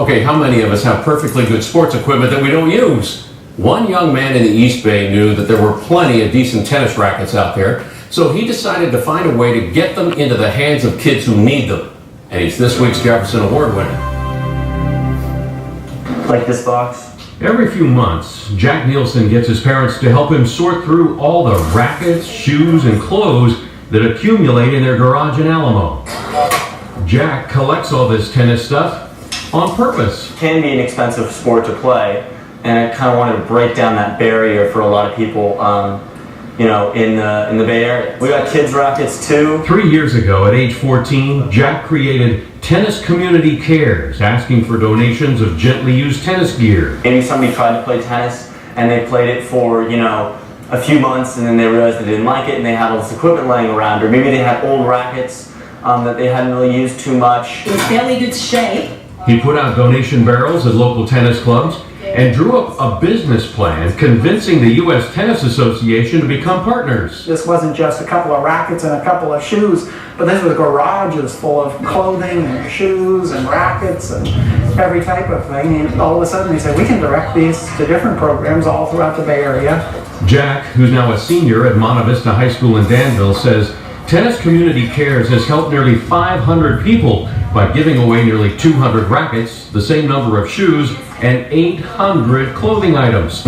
Okay, how many of us have perfectly good sports equipment that we don't use? One young man in the East Bay knew that there were plenty of decent tennis rackets out there, so he decided to find a way to get them into the hands of kids who need them. And he's this week's Jefferson Award winner. Like this box? Every few months, Jack Nielsen gets his parents to help him sort through all the rackets, shoes, and clothes that accumulate in their garage in Alamo. Jack collects all this tennis stuff on purpose. It can be an expensive sport to play, and I kind of wanted to break down that barrier for a lot of people, in the Bay Area. We got kids rackets too. 3 years ago, at age 14, Jack created Tennis Community Cares, asking for donations of gently used tennis gear. Maybe somebody tried to play tennis, and they played it for, a few months, and then they realized they didn't like it, and they had all this equipment laying around, or maybe they had old rackets that they hadn't really used too much. In fairly good shape. He put out donation barrels at local tennis clubs and drew up a business plan convincing the U.S. Tennis Association to become partners. This wasn't just a couple of rackets and a couple of shoes, but this was garages full of clothing and shoes and rackets and every type of thing. And all of a sudden they said, we can direct these to different programs all throughout the Bay Area. Jack, who's now a senior at Monte Vista High School in Danville, says Tennis Community Cares has helped nearly 500 people by giving away nearly 200 rackets, the same number of shoes, and 800 clothing items.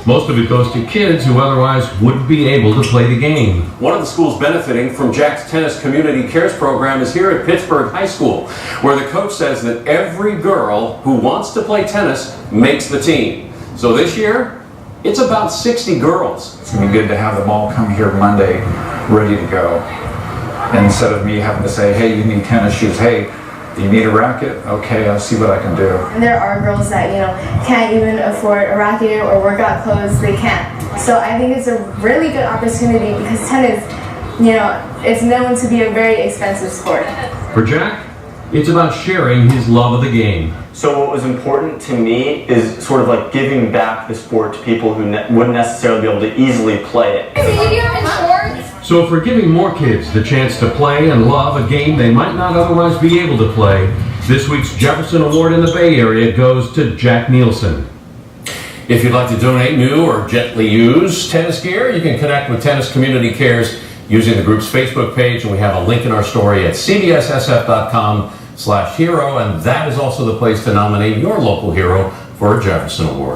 Most of it goes to kids who otherwise wouldn't be able to play the game. One of the schools benefiting from Jack's Tennis Community Cares program is here at Pittsburgh High School, where the coach says that every girl who wants to play tennis makes the team. So this year, it's about 60 girls. It's going to be good to have them all come here Monday ready to go. Instead of me having to say, hey, you need tennis shoes. Hey, you need a racket? Okay, I'll see what I can do. And there are girls that, can't even afford a racket or workout clothes. They can't. So I think it's a really good opportunity because tennis, it's known to be a very expensive sport. For Jack, it's about sharing his love of the game. So what was important to me is sort of like giving back the sport to people who wouldn't necessarily be able to easily play it. So if we're giving more kids the chance to play and love a game they might not otherwise be able to play, this week's Jefferson Award in the Bay Area goes to Jack Nielsen. If you'd like to donate new or gently used tennis gear, you can connect with Tennis Community Cares using the group's Facebook page, and we have a link in our story at cbssf.com/hero, and that is also the place to nominate your local hero for a Jefferson Award.